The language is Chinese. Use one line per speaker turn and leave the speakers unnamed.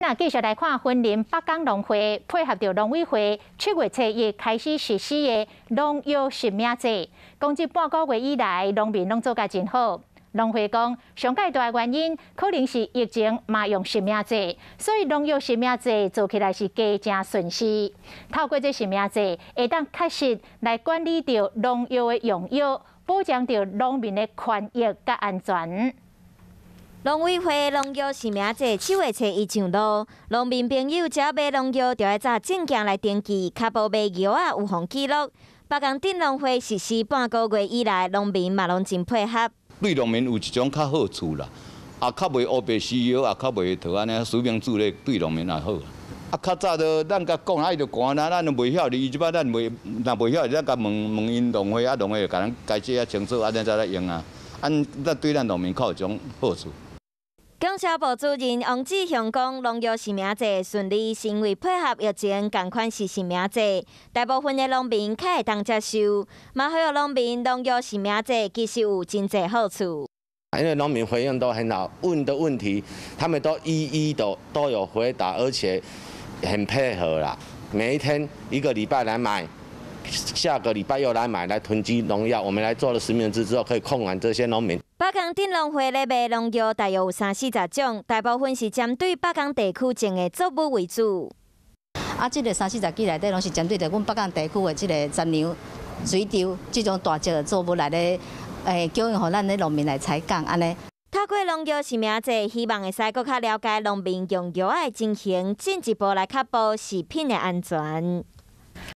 那继续来看云林北港农会配合着农委会7月初1开始实施的农药实名制，讲这半个月以来，农民拢做甲真好。农会讲，上界大原因可能是疫情嘛用实名制，所以农药实名制做起来是加正顺势。透过这实名制，会当确实来管理着农药的用药，保障着农民的权益甲安全。
农委会农药实名制7月初1上路，农民朋友只要买农药，就要找证件来登记，确保买药啊有防记录。北港镇农会实施半个月以来，农民嘛拢真配合。
对农民有一种较好处啦，较袂乌白需要，较袂讨安尼实名制咧，对农民也好。较早都咱甲讲，伊就寒啦，咱都袂晓得，伊即摆咱袂，若袂晓得，咱甲问因农会农会就甲咱解释清楚，安尼才来用啊。咱对咱农民较有种好处。
警消部主任王志雄讲，农药实名制顺利，是因为配合疫情同款是实名制，大部分的农民较会当接受。嘛，许多农民农药实名制其实有真侪好处。
因为农民回应都很好，问的问题他们都一一都有回答，而且很配合啦。每一天1个礼拜来买，下个礼拜又来买，来囤积农药。我们来做了实名制之后，可以控管这些农民。
北港镇农会咧卖农药大约有30-40种，大部分是针对北港地区种的作物为主。
这个30-40支内底拢是针对着阮北港地区的这个杂粮、水稻这种大只的作物来咧，供应予咱的农民来采购安尼。
透过农药实名制，希望会使更较了解农民用药的情形，进一步来确保食品的安全。